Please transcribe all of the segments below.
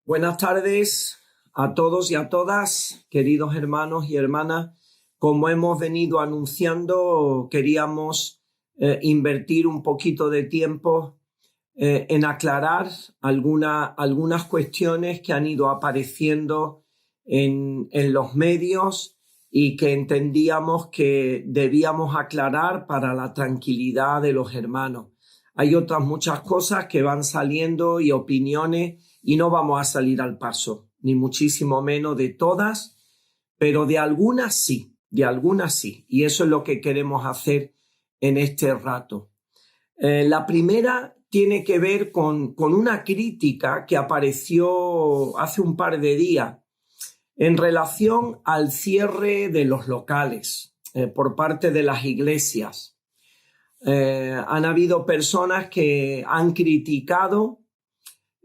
Buenas tardes a todos y a todas, queridos hermanos y hermanas. Como hemos venido anunciando, queríamos invertir un poquito de tiempo en aclarar algunas cuestiones que han ido apareciendo en los medios y que entendíamos que debíamos aclarar para la tranquilidad de los hermanos. Hay otras muchas cosas que van saliendo y opiniones y no vamos a salir al paso, ni muchísimo menos de todas, pero de algunas sí, y eso es lo que queremos hacer en este rato. La primera tiene que ver con una crítica que apareció hace un par de días en relación al cierre de los locales por parte de las iglesias. Han habido personas que han criticado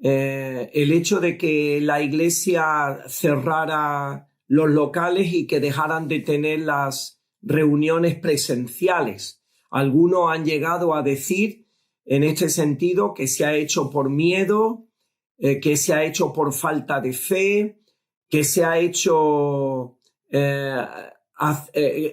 el hecho de que la iglesia cerrara los locales y que dejaran de tener las reuniones presenciales. Algunos han llegado a decir en este sentido que se ha hecho por miedo, que se ha hecho por falta de fe, que se ha hecho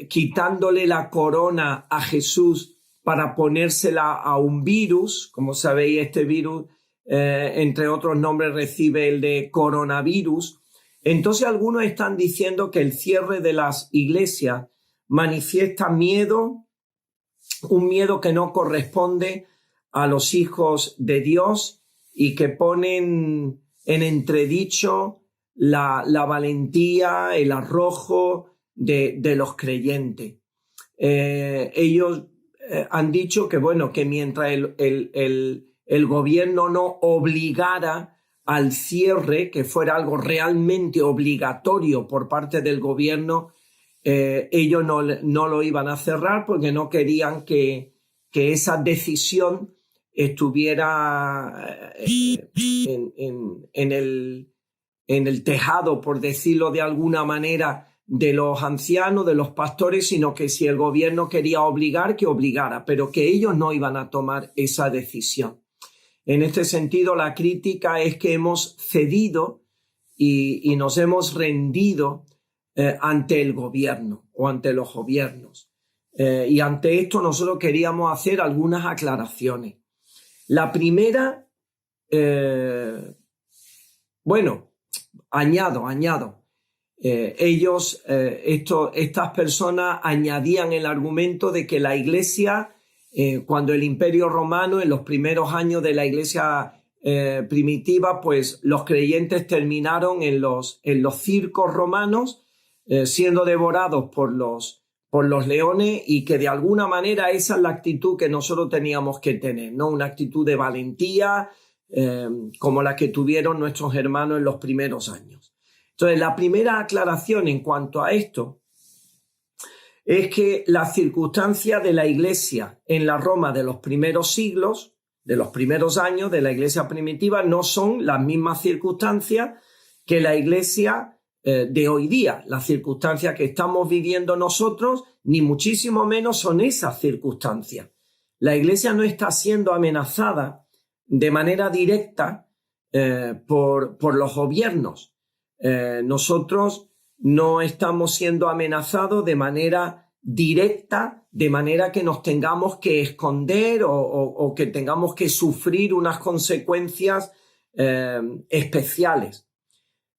quitándole la corona a Jesús para ponérsela a un virus. Como sabéis, este virus entre otros nombres recibe el de coronavirus. Entonces algunos están diciendo que el cierre de las iglesias manifiesta miedo, un miedo que no corresponde a los hijos de Dios y que ponen en entredicho la valentía, el arrojo de los creyentes. Ellos han dicho que, bueno, que mientras el gobierno no obligara al cierre, que fuera algo realmente obligatorio por parte del gobierno, ellos no lo iban a cerrar porque no querían que esa decisión estuviera en el tejado, por decirlo de alguna manera, de los ancianos, de los pastores, sino que si el gobierno quería obligar, que obligara, pero que ellos no iban a tomar esa decisión. En este sentido, la crítica es que hemos cedido y nos hemos rendido ante el gobierno o ante los gobiernos. Y ante esto nosotros queríamos hacer algunas aclaraciones. La primera, añado. Estas personas añadían el argumento de que la iglesia, cuando el Imperio Romano, en los primeros años de la iglesia primitiva, pues los creyentes terminaron en los circos romanos, siendo devorados por los leones, y que de alguna manera esa es la actitud que nosotros teníamos que tener, ¿no? Una actitud de valentía como la que tuvieron nuestros hermanos en los primeros años. Entonces, la primera aclaración en cuanto a esto es que las circunstancias de la iglesia en la Roma de los primeros siglos, de los primeros años de la iglesia primitiva, no son las mismas circunstancias que la iglesia de hoy día. Las circunstancias que estamos viviendo nosotros, ni muchísimo menos son esas circunstancias. La iglesia no está siendo amenazada de manera directa por los gobiernos. Nosotros no estamos siendo amenazados de manera directa, de manera que nos tengamos que esconder o que tengamos que sufrir unas consecuencias especiales.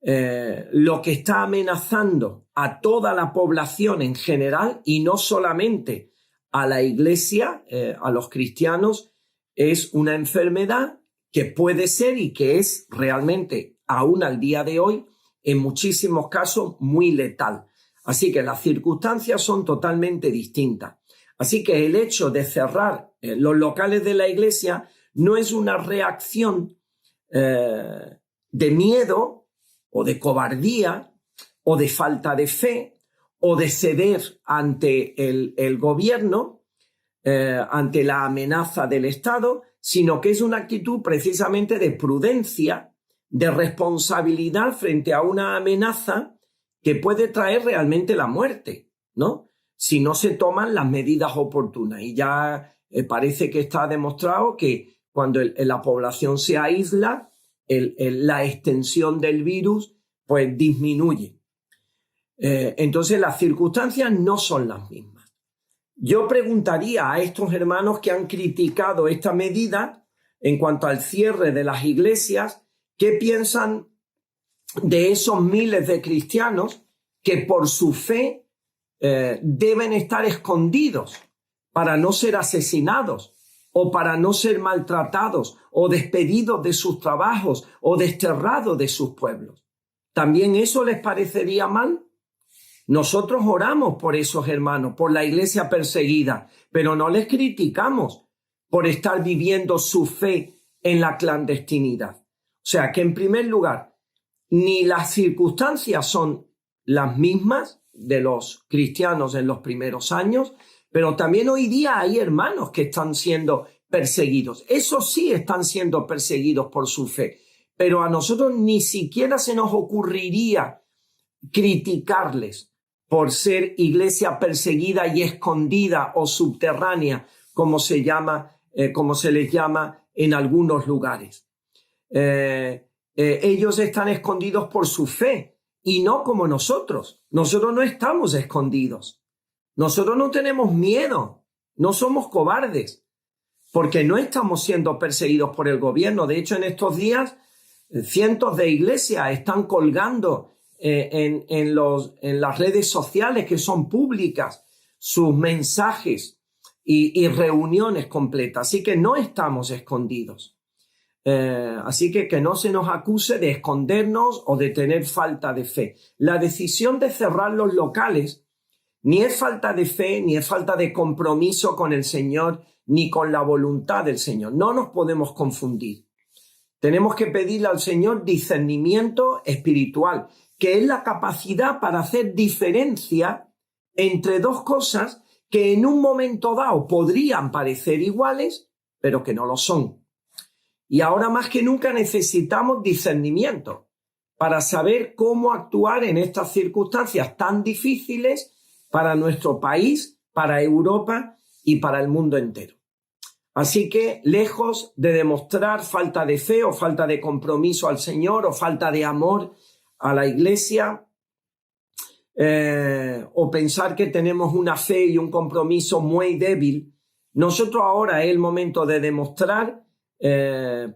Lo que está amenazando a toda la población en general, y no solamente a la iglesia, a los cristianos, es una enfermedad que puede ser y que es realmente, aún al día de hoy, en muchísimos casos muy letal. Así que las circunstancias son totalmente distintas. Así que el hecho de cerrar los locales de la iglesia no es una reacción de miedo o de cobardía o de falta de fe o de ceder ante el gobierno, ante la amenaza del Estado, sino que es una actitud precisamente de prudencia, de responsabilidad frente a una amenaza que puede traer realmente la muerte, ¿no? Si no se toman las medidas oportunas. Y ya parece que está demostrado que cuando la población se aísla, la extensión del virus pues disminuye. Entonces las circunstancias no son las mismas. Yo preguntaría a estos hermanos que han criticado esta medida en cuanto al cierre de las iglesias, ¿qué piensan de esos miles de cristianos que por su fe deben estar escondidos para no ser asesinados o para no ser maltratados o despedidos de sus trabajos o desterrados de sus pueblos? ¿También eso les parecería mal? Nosotros oramos por esos hermanos, por la iglesia perseguida, pero no les criticamos por estar viviendo su fe en la clandestinidad. O sea que en primer lugar, ni las circunstancias son las mismas de los cristianos en los primeros años, pero también hoy día hay hermanos que están siendo perseguidos. Esos sí están siendo perseguidos por su fe, pero a nosotros ni siquiera se nos ocurriría criticarles por ser iglesia perseguida y escondida o subterránea, como se les llama en algunos lugares. Ellos están escondidos por su fe y no como nosotros. Nosotros no estamos escondidos. Nosotros no tenemos miedo, no somos cobardes, porque no estamos siendo perseguidos por el gobierno. De hecho, en estos días, cientos de iglesias están colgando en las redes sociales que son públicas sus mensajes y reuniones completas. Así que no estamos escondidos. Así que no se nos acuse de escondernos o de tener falta de fe. La decisión de cerrar los locales ni es falta de fe, ni es falta de compromiso con el Señor, ni con la voluntad del Señor. No nos podemos confundir. Tenemos que pedirle al Señor discernimiento espiritual, que es la capacidad para hacer diferencia entre dos cosas que en un momento dado podrían parecer iguales, pero que no lo son. Y ahora más que nunca necesitamos discernimiento para saber cómo actuar en estas circunstancias tan difíciles para nuestro país, para Europa y para el mundo entero. Así que, lejos de demostrar falta de fe o falta de compromiso al Señor o falta de amor a la iglesia, o pensar que tenemos una fe y un compromiso muy débil, nosotros ahora es el momento de demostrar,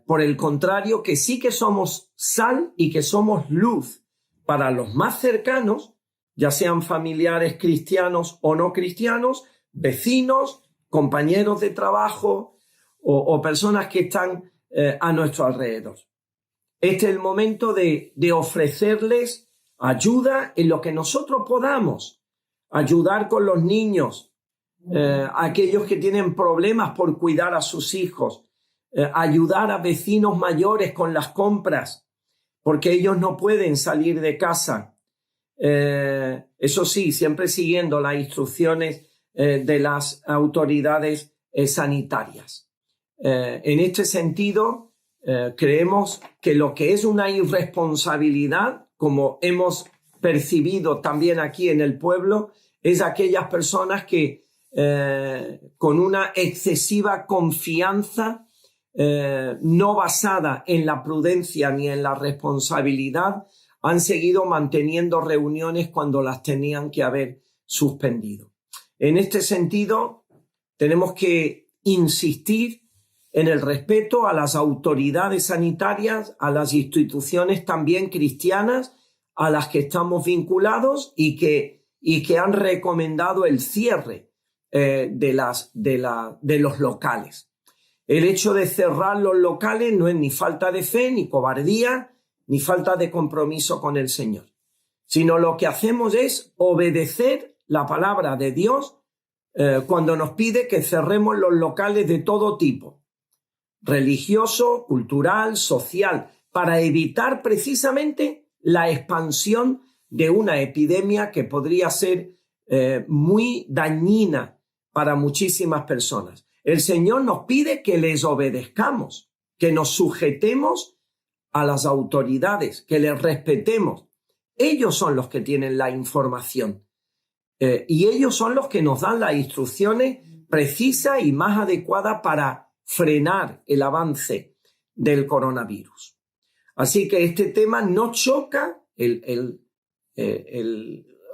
por el contrario, que sí que somos sal y que somos luz para los más cercanos, ya sean familiares cristianos o no cristianos, vecinos, compañeros de trabajo o personas que están a nuestro alrededor. Este es el momento de ofrecerles ayuda en lo que nosotros podamos, ayudar con los niños, aquellos que tienen problemas por cuidar a sus hijos, ayudar a vecinos mayores con las compras, porque ellos no pueden salir de casa. Eso sí, siempre siguiendo las instrucciones de las autoridades sanitarias. En este sentido, creemos que lo que es una irresponsabilidad, como hemos percibido también aquí en el pueblo, es aquellas personas que con una excesiva confianza no basada en la prudencia ni en la responsabilidad han seguido manteniendo reuniones cuando las tenían que haber suspendido. En este sentido, tenemos que insistir en el respeto a las autoridades sanitarias, a las instituciones también cristianas a las que estamos vinculados y que han recomendado el cierre de los locales. El hecho de cerrar los locales no es ni falta de fe, ni cobardía, ni falta de compromiso con el Señor, sino lo que hacemos es obedecer la palabra de Dios cuando nos pide que cerremos los locales de todo tipo, religioso, cultural, social, para evitar precisamente la expansión de una epidemia que podría ser muy dañina para muchísimas personas. El Señor nos pide que les obedezcamos, que nos sujetemos a las autoridades, que les respetemos. Ellos son los que tienen la información y ellos son los que nos dan las instrucciones precisas y más adecuadas para frenar el avance del coronavirus. Así que este tema no choca, el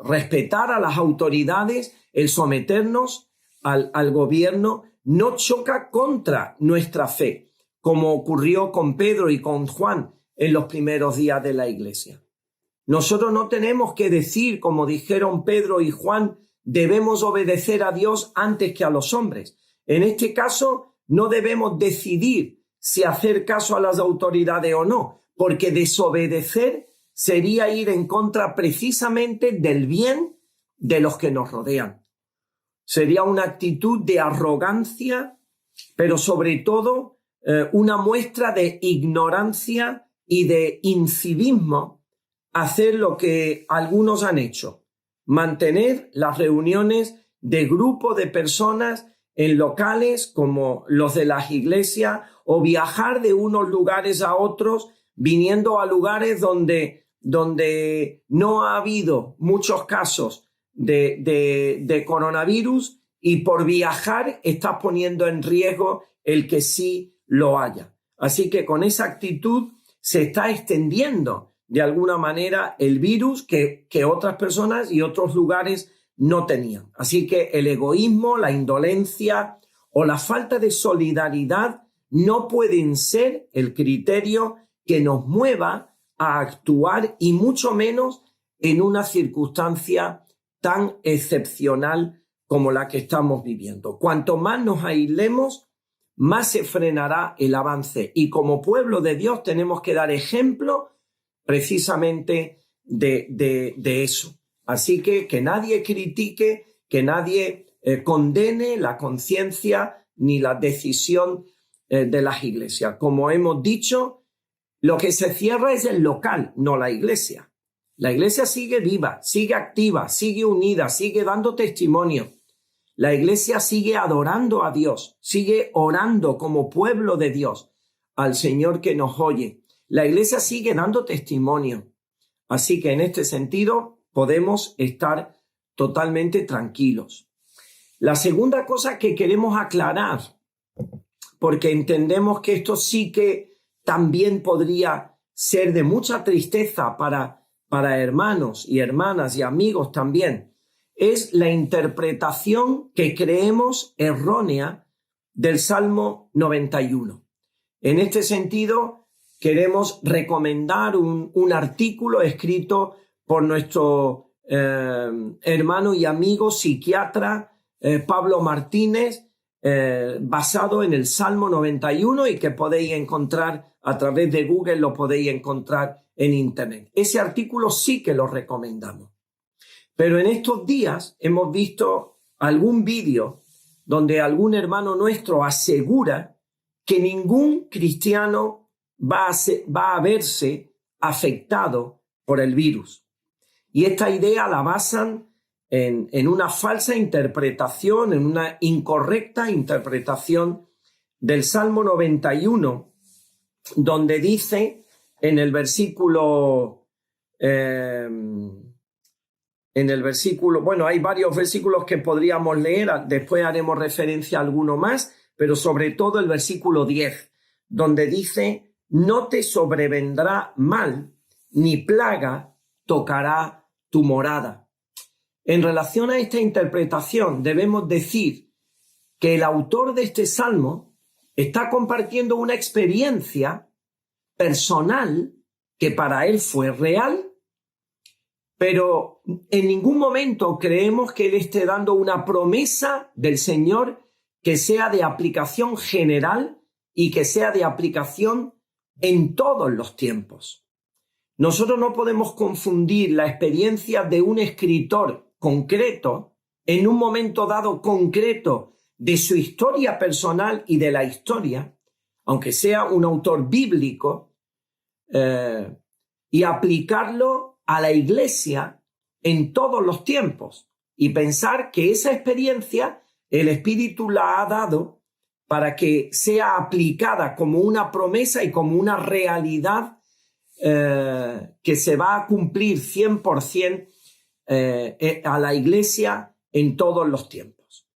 respetar a las autoridades, el someternos al gobierno, no choca contra nuestra fe, como ocurrió con Pedro y con Juan en los primeros días de la iglesia. Nosotros no tenemos que decir, como dijeron Pedro y Juan, debemos obedecer a Dios antes que a los hombres. En este caso, no debemos decidir si hacer caso a las autoridades o no, porque desobedecer sería ir en contra precisamente del bien de los que nos rodean. Sería una actitud de arrogancia, pero sobre todo una muestra de ignorancia y de incivismo, hacer lo que algunos han hecho, mantener las reuniones de grupos de personas en locales como los de las iglesias o viajar de unos lugares a otros, viniendo a lugares donde no ha habido muchos casos de coronavirus y por viajar estás poniendo en riesgo el que sí lo haya. Así que con esa actitud se está extendiendo de alguna manera el virus que otras personas y otros lugares no tenían. Así que el egoísmo, la indolencia o la falta de solidaridad no pueden ser el criterio que nos mueva a actuar y mucho menos en una circunstancia tan excepcional como la que estamos viviendo. Cuanto más nos aislemos, más se frenará el avance y como pueblo de Dios tenemos que dar ejemplo precisamente de eso. Así que nadie critique, que nadie condene la conciencia ni la decisión de las iglesias. Como hemos dicho, lo que se cierra es el local, no la iglesia. La iglesia sigue viva, sigue activa, sigue unida, sigue dando testimonio. La iglesia sigue adorando a Dios, sigue orando como pueblo de Dios al Señor que nos oye. La iglesia sigue dando testimonio. Así que en este sentido podemos estar totalmente tranquilos. La segunda cosa que queremos aclarar, porque entendemos que esto sí que también podría ser de mucha tristeza para hermanos y hermanas y amigos también, es la interpretación que creemos errónea del Salmo 91. En este sentido, queremos recomendar un artículo escrito por nuestro hermano y amigo psiquiatra Pablo Martínez, basado en el Salmo 91 y que podéis encontrar a través de Google, lo podéis encontrar en Internet. Ese artículo sí que lo recomendamos. Pero en estos días hemos visto algún vídeo donde algún hermano nuestro asegura que ningún cristiano va a verse afectado por el virus. Y esta idea la basan en una falsa interpretación, en una incorrecta interpretación del Salmo 91, donde dice en el versículo, bueno, hay varios versículos que podríamos leer, después haremos referencia a alguno más, pero sobre todo el versículo 10, donde dice, no te sobrevendrá mal, ni plaga tocará tu morada. En relación a esta interpretación, debemos decir que el autor de este salmo está compartiendo una experiencia personal que para él fue real, pero en ningún momento creemos que él esté dando una promesa del Señor que sea de aplicación general y que sea de aplicación en todos los tiempos. Nosotros no podemos confundir la experiencia de un escritor concreto en un momento dado concreto de su historia personal y de la historia, aunque sea un autor bíblico, y aplicarlo a la iglesia en todos los tiempos y pensar que esa experiencia el Espíritu la ha dado para que sea aplicada como una promesa y como una realidad que se va a cumplir 100% a la iglesia en todos los tiempos.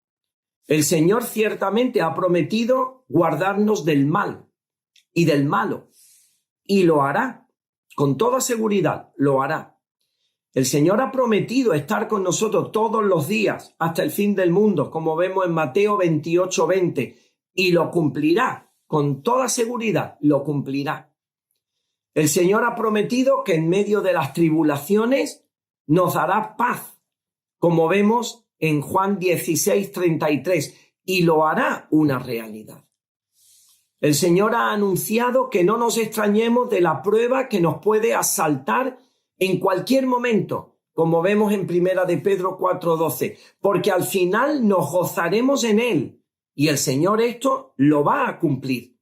El Señor ciertamente ha prometido guardarnos del mal y del malo. y lo hará. Con toda seguridad, lo hará. El Señor ha prometido estar con nosotros todos los días hasta el fin del mundo, como vemos en Mateo 28:20, y lo cumplirá. Con toda seguridad, lo cumplirá. El Señor ha prometido que en medio de las tribulaciones nos dará paz, como vemos en Juan 16:33, y lo hará una realidad. El Señor ha anunciado que no nos extrañemos de la prueba que nos puede asaltar en cualquier momento, como vemos en 1 de Pedro 4:12, porque al final nos gozaremos en Él, y el Señor esto lo va a cumplir.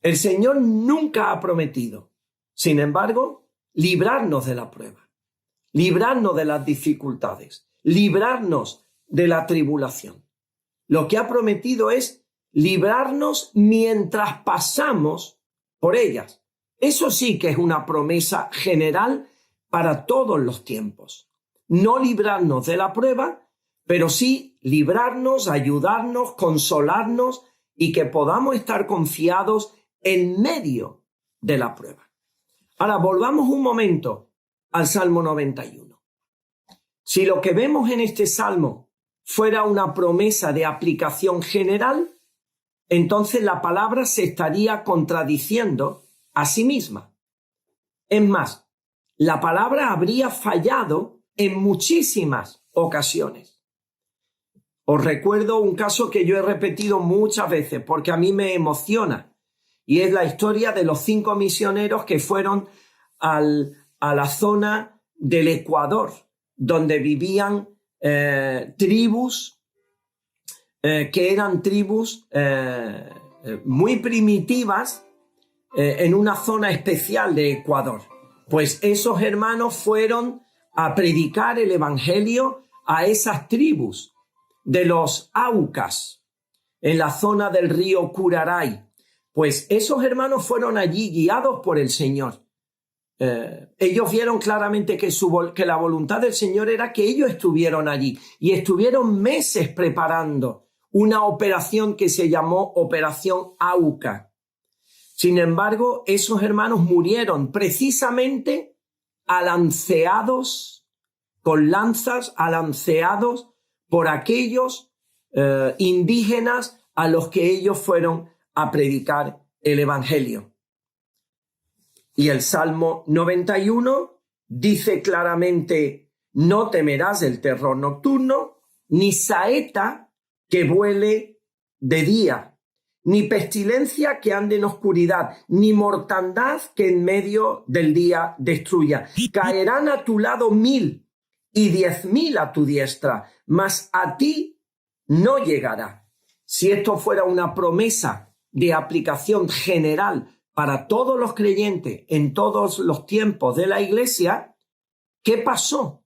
El Señor nunca ha prometido, sin embargo, librarnos de la prueba, librarnos de las dificultades, librarnos de la tribulación. Lo que ha prometido es librarnos mientras pasamos por ellas. Eso sí que es una promesa general para todos los tiempos. No librarnos de la prueba, pero sí librarnos, ayudarnos, consolarnos y que podamos estar confiados en medio de la prueba. Ahora volvamos un momento al Salmo 91. Si lo que vemos en este Salmo fuera una promesa de aplicación general, entonces la palabra se estaría contradiciendo a sí misma. Es más, la palabra habría fallado en muchísimas ocasiones. Os recuerdo un caso que yo he repetido muchas veces porque a mí me emociona, y es la historia de los 5 misioneros que fueron a la zona del Ecuador, donde vivían tribus que eran tribus muy primitivas en una zona especial de Ecuador. Pues esos hermanos fueron a predicar el evangelio a esas tribus de los Aucas en la zona del río Curaray. Pues esos hermanos fueron allí guiados por el Señor. Ellos vieron claramente que la voluntad del Señor era que ellos estuvieron allí y estuvieron meses preparando una operación que se llamó Operación Auca. Sin embargo, esos hermanos murieron precisamente alanceados, con lanzas, alanceados por aquellos indígenas a los que ellos fueron a predicar el evangelio. Y el Salmo 91 dice claramente: no temerás el terror nocturno, ni saeta que vuele de día, ni pestilencia que ande en oscuridad, ni mortandad que en medio del día destruya. Caerán a tu lado 1000 y 10.000 a tu diestra, mas a ti no llegará. Si esto fuera una promesa de aplicación general para todos los creyentes en todos los tiempos de la Iglesia, ¿qué pasó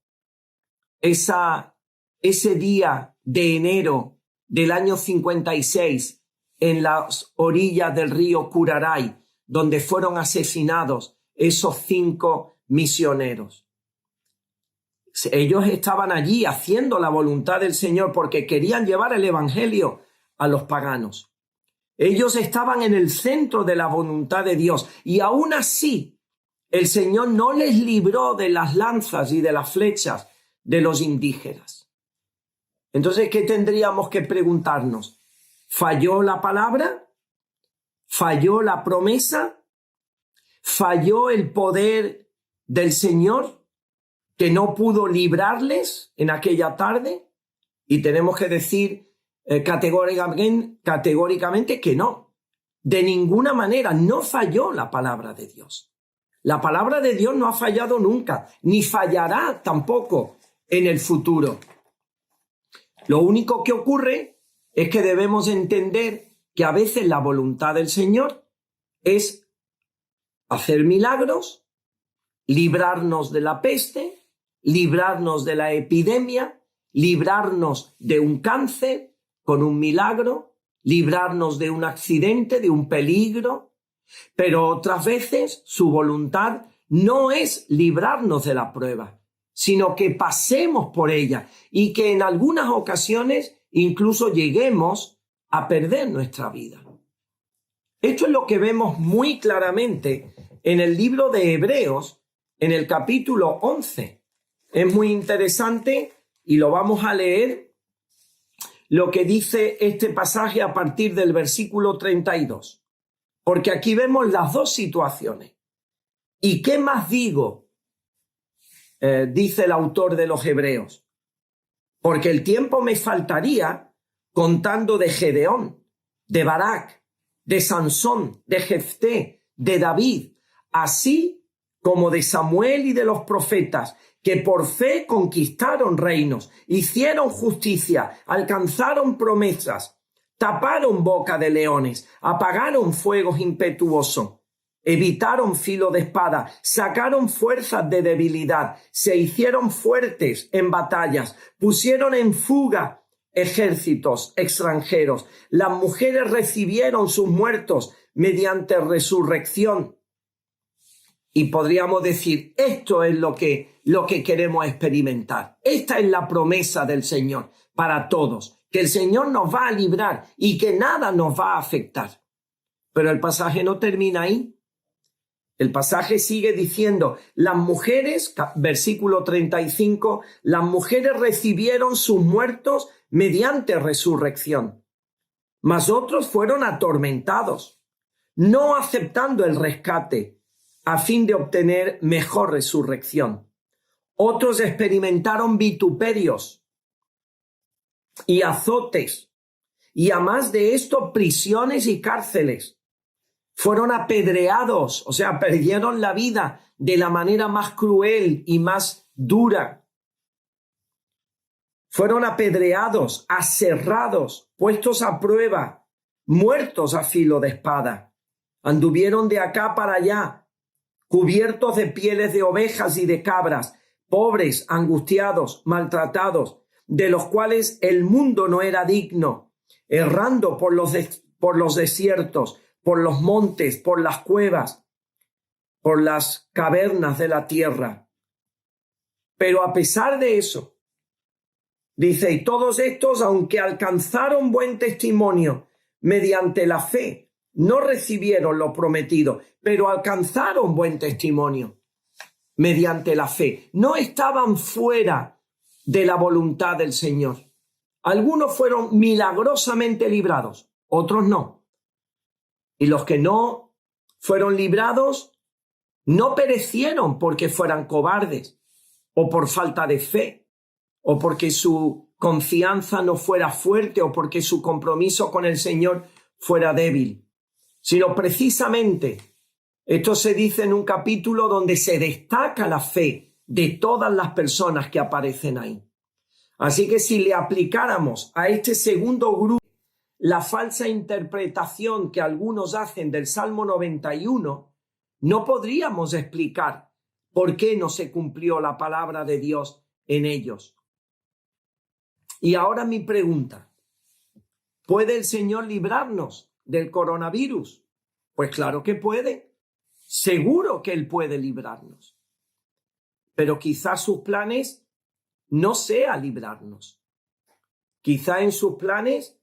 ese día de enero del año 56 en las orillas del río Curaray, donde fueron asesinados esos 5 misioneros? Ellos estaban allí haciendo la voluntad del Señor porque querían llevar el evangelio a los paganos. Ellos estaban en el centro de la voluntad de Dios y aún así el Señor no les libró de las lanzas y de las flechas de los indígenas. Entonces, ¿qué tendríamos que preguntarnos? ¿Falló la palabra? ¿Falló la promesa? ¿Falló el poder del Señor que no pudo librarles en aquella tarde? Y tenemos que decir categóricamente que no. De ninguna manera, no falló la palabra de Dios. La palabra de Dios no ha fallado nunca, ni fallará tampoco en el futuro. Lo único que ocurre es que debemos entender que a veces la voluntad del Señor es hacer milagros, librarnos de la peste, librarnos de la epidemia, librarnos de un cáncer con un milagro, librarnos de un accidente, de un peligro. Pero otras veces su voluntad no es librarnos de la prueba, sino que pasemos por ella y que en algunas ocasiones incluso lleguemos a perder nuestra vida. Esto es lo que vemos muy claramente en el libro de Hebreos, en el capítulo 11. Es muy interesante y lo vamos a leer, lo que dice este pasaje a partir del versículo 32. Porque aquí vemos las dos situaciones. ¿Y qué más digo? Dice el autor de los Hebreos. Porque el tiempo me faltaría contando de Gedeón, de Barak, de Sansón, de Jefté, de David, así como de Samuel y de los profetas, que por fe conquistaron reinos, hicieron justicia, alcanzaron promesas, taparon boca de leones, apagaron fuegos impetuosos, evitaron filo de espada, sacaron fuerzas de debilidad, se hicieron fuertes en batallas, pusieron en fuga ejércitos extranjeros. Las mujeres recibieron sus muertos mediante resurrección. Y podríamos decir, esto es lo que queremos experimentar. Esta es la promesa del Señor para todos, que el Señor nos va a librar y que nada nos va a afectar. Pero el pasaje no termina ahí. El pasaje sigue diciendo, las mujeres, versículo 35, las mujeres recibieron sus muertos mediante resurrección, mas otros fueron atormentados, no aceptando el rescate a fin de obtener mejor resurrección. Otros experimentaron vituperios y azotes, y a más de esto prisiones y cárceles. Fueron apedreados, o sea, perdieron la vida de la manera más cruel y más dura. Fueron apedreados, aserrados, puestos a prueba, muertos a filo de espada. Anduvieron de acá para allá, cubiertos de pieles de ovejas y de cabras, pobres, angustiados, maltratados, de los cuales el mundo no era digno, errando por los desiertos, por los montes, por las cuevas, por las cavernas de la tierra. Pero a pesar de eso, dice, y todos estos, aunque alcanzaron buen testimonio mediante la fe, no recibieron lo prometido, pero alcanzaron buen testimonio mediante la fe. No estaban fuera de la voluntad del Señor. Algunos fueron milagrosamente librados, otros no. Y los que no fueron librados no perecieron porque fueran cobardes o por falta de fe o porque su confianza no fuera fuerte o porque su compromiso con el Señor fuera débil, sino precisamente, esto se dice en un capítulo donde se destaca la fe de todas las personas que aparecen ahí. Así que si le aplicáramos a este segundo grupo la falsa interpretación que algunos hacen del Salmo 91, no podríamos explicar por qué no se cumplió la palabra de Dios en ellos. Y ahora mi pregunta, ¿puede el Señor librarnos del coronavirus? Pues claro que puede. Seguro que Él puede librarnos. Pero quizás sus planes no sea librarnos. Quizá en sus planes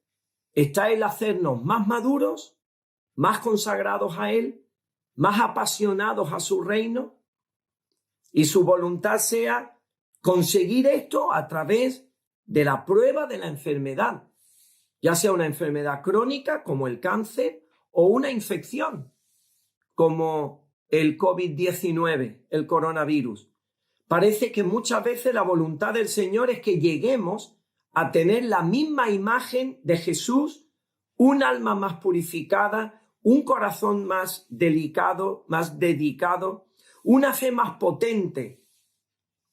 está el hacernos más maduros, más consagrados a Él, más apasionados a su reino, y su voluntad sea conseguir esto a través de la prueba de la enfermedad, ya sea una enfermedad crónica como el cáncer o una infección como el COVID-19, el coronavirus. Parece que muchas veces la voluntad del Señor es que lleguemos a tener la misma imagen de Jesús, un alma más purificada, un corazón más delicado, más dedicado, una fe más potente,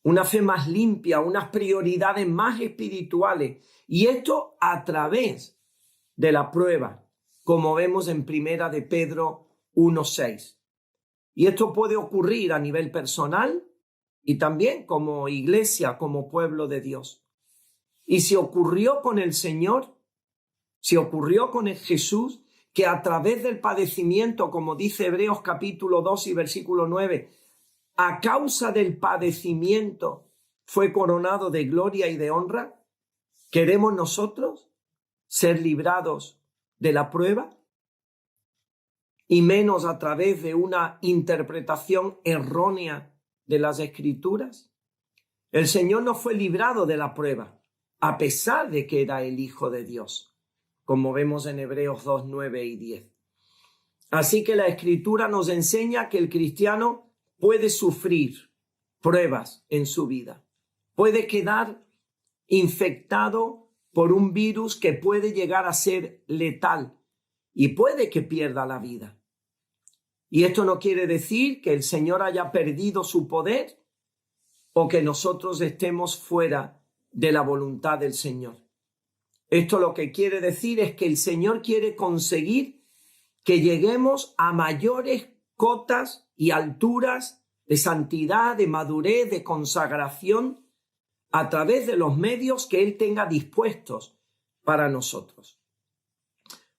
una fe más limpia, unas prioridades más espirituales. Y esto a través de la prueba, como vemos en Primera de Pedro 1:6. Y esto puede ocurrir a nivel personal y también como iglesia, como pueblo de Dios. Y si ocurrió con el Señor, si ocurrió con el Jesús, que a través del padecimiento, como dice Hebreos capítulo 2 y versículo 9, a causa del padecimiento fue coronado de gloria y de honra, ¿queremos nosotros ser librados de la prueba? y menos a través de una interpretación errónea de las Escrituras. El Señor no fue librado de la prueba, a pesar de que era el Hijo de Dios, como vemos en Hebreos 2, 9 y 10. Así que la Escritura nos enseña que el cristiano puede sufrir pruebas en su vida, puede quedar infectado por un virus que puede llegar a ser letal y puede que pierda la vida. Y esto no quiere decir que el Señor haya perdido su poder o que nosotros estemos fuera de la voluntad del Señor. Esto lo que quiere decir es que el Señor quiere conseguir que lleguemos a mayores cotas y alturas de santidad, de madurez, de consagración, a través de los medios que Él tenga dispuestos para nosotros.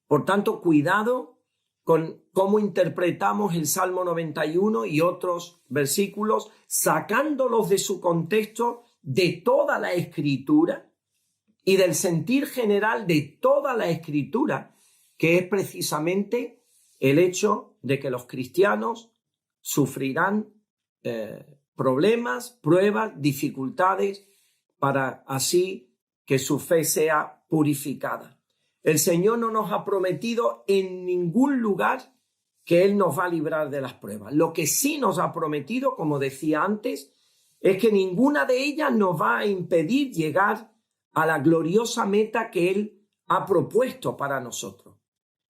Por tanto, cuidado con cómo interpretamos el Salmo 91 y otros versículos, sacándolos de su contexto de toda la Escritura y del sentir general de toda la Escritura, que es precisamente el hecho de que los cristianos sufrirán problemas, pruebas, dificultades, para así que su fe sea purificada. El Señor no nos ha prometido en ningún lugar que Él nos va a librar de las pruebas. Lo que sí nos ha prometido, como decía antes, es que ninguna de ellas nos va a impedir llegar a la gloriosa meta que Él ha propuesto para nosotros.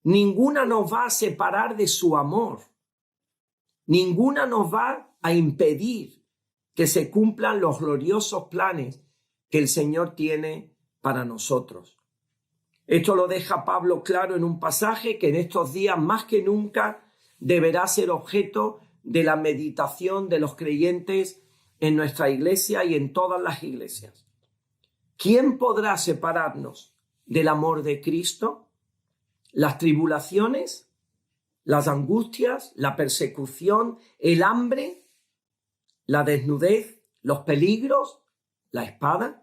Ninguna nos va a separar de su amor. Ninguna nos va a impedir que se cumplan los gloriosos planes que el Señor tiene para nosotros. Esto lo deja Pablo claro en un pasaje que en estos días más que nunca deberá ser objeto de la meditación de los creyentes en nuestra iglesia y en todas las iglesias. ¿Quién podrá separarnos del amor de Cristo? ¿Las tribulaciones, las angustias, la persecución, el hambre, la desnudez, los peligros, la espada?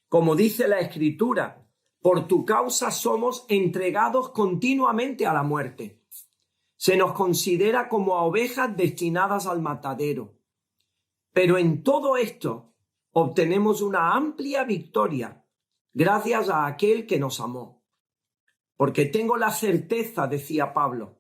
Como dice la Escritura, por tu causa somos entregados continuamente a la muerte. Se nos considera como a ovejas destinadas al matadero. Pero en todo esto obtenemos una amplia victoria gracias a aquel que nos amó. Porque tengo la certeza, decía Pablo,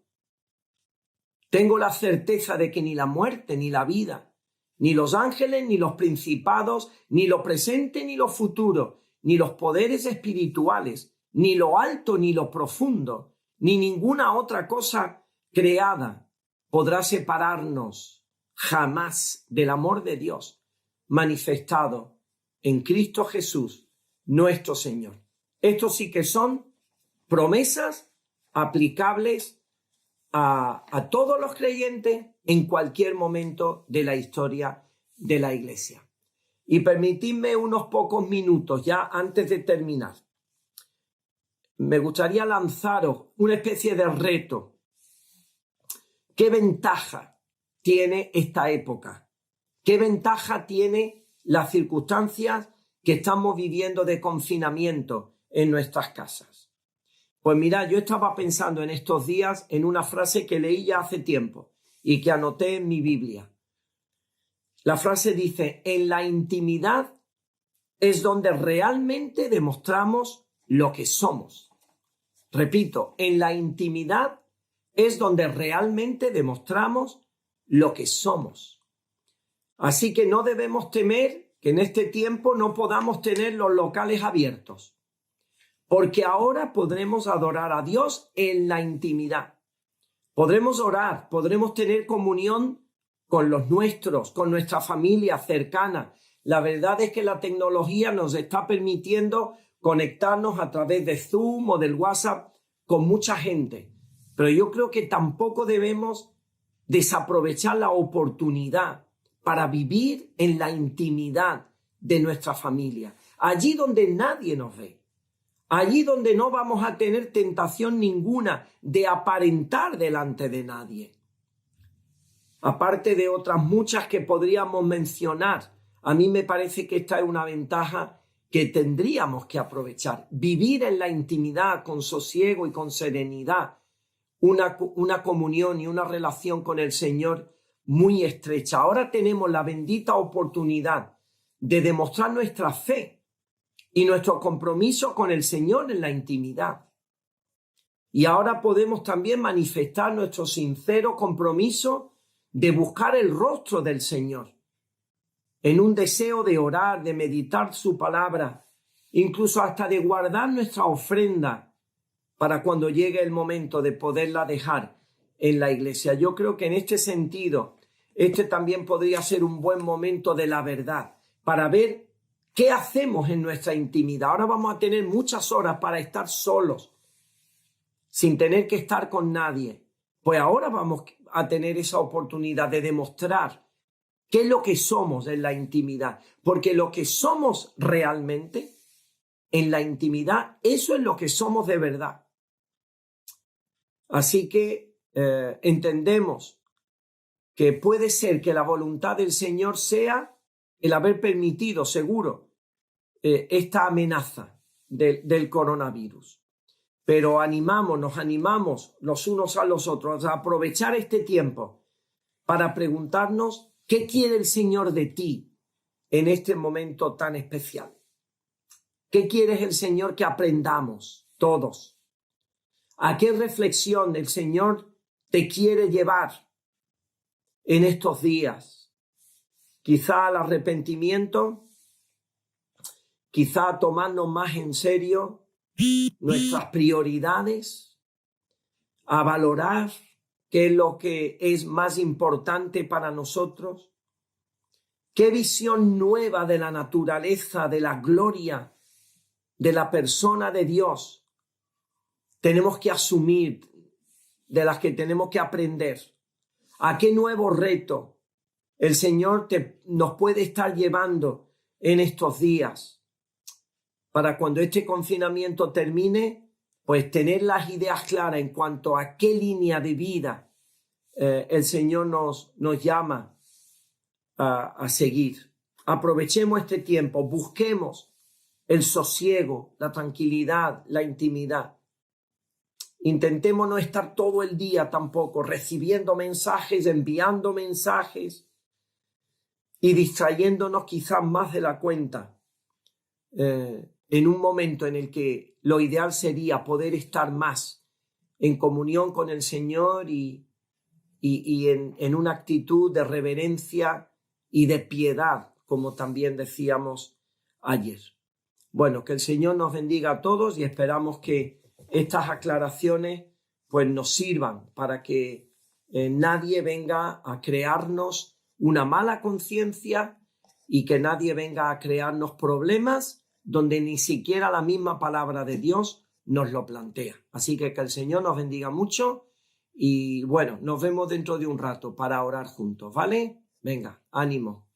tengo la certeza de que ni la muerte ni la vida, ni los ángeles, ni los principados, ni lo presente, ni lo futuro, ni los poderes espirituales, ni lo alto, ni lo profundo, ni ninguna otra cosa creada podrá separarnos jamás del amor de Dios manifestado en Cristo Jesús, nuestro Señor. Estos sí que son promesas aplicables a todos los creyentes en cualquier momento de la historia de la Iglesia. Y permitidme unos pocos minutos ya antes de terminar. Me gustaría lanzaros una especie de reto. ¿Qué ventaja tiene esta época? ¿Qué ventaja tiene las circunstancias que estamos viviendo de confinamiento en nuestras casas? Pues mira, yo estaba pensando en estos días en una frase que leí ya hace tiempo y que anoté en mi Biblia. La frase dice, en la intimidad es donde realmente demostramos lo que somos. Repito, en la intimidad es donde realmente demostramos lo que somos. Así que no debemos temer que en este tiempo no podamos tener los locales abiertos, porque ahora podremos adorar a Dios en la intimidad. Podremos orar, podremos tener comunión con los nuestros, con nuestra familia cercana. La verdad es que la tecnología nos está permitiendo conectarnos a través de Zoom o del WhatsApp con mucha gente. Pero yo creo que tampoco debemos desaprovechar la oportunidad para vivir en la intimidad de nuestra familia, allí donde nadie nos ve, allí donde no vamos a tener tentación ninguna de aparentar delante de nadie. Aparte de otras muchas que podríamos mencionar, a mí me parece que esta es una ventaja que tendríamos que aprovechar. Vivir en la intimidad con sosiego y con serenidad, una comunión y una relación con el Señor muy estrecha. Ahora tenemos la bendita oportunidad de demostrar nuestra fe y nuestro compromiso con el Señor en la intimidad. Y ahora podemos también manifestar nuestro sincero compromiso de buscar el rostro del Señor, en un deseo de orar, de meditar su palabra, incluso hasta de guardar nuestra ofrenda para cuando llegue el momento de poderla dejar en la iglesia. Yo creo que en este sentido, este también podría ser un buen momento de la verdad, para ver qué hacemos en nuestra intimidad. Ahora vamos a tener muchas horas para estar solos, sin tener que estar con nadie. Pues ahora vamos a tener esa oportunidad de demostrar qué es lo que somos en la intimidad. Porque lo que somos realmente en la intimidad, eso es lo que somos de verdad. Así que entendemos que puede ser que la voluntad del Señor sea el haber permitido, seguro, esta amenaza del coronavirus. Pero nos animamos los unos a los otros a aprovechar este tiempo para preguntarnos qué quiere el Señor de ti en este momento tan especial. ¿Qué quiere el Señor que aprendamos todos? ¿A qué reflexión el Señor te quiere llevar en estos días? Quizá al arrepentimiento, quizá a tomarnos más en serio nuestras prioridades, a valorar qué es lo que es más importante para nosotros, qué visión nueva de la naturaleza, de la gloria, de la persona de Dios tenemos que asumir, de las que tenemos que aprender. ¿A qué nuevo reto el Señor nos puede estar llevando en estos días? Para cuando este confinamiento termine, pues tener las ideas claras en cuanto a qué línea de vida el Señor nos llama a seguir. Aprovechemos este tiempo, busquemos el sosiego, la tranquilidad, la intimidad. Intentemos no estar todo el día tampoco recibiendo mensajes, enviando mensajes y distrayéndonos quizás más de la cuenta en un momento en el que lo ideal sería poder estar más en comunión con el Señor y en una actitud de reverencia y de piedad, como también decíamos ayer. Bueno, que el Señor nos bendiga a todos y esperamos que estas aclaraciones pues nos sirvan para que nadie venga a crearnos una mala conciencia y que nadie venga a crearnos problemas donde ni siquiera la misma palabra de Dios nos lo plantea. Así que el Señor nos bendiga mucho y bueno, nos vemos dentro de un rato para orar juntos, ¿vale? Venga, ánimo.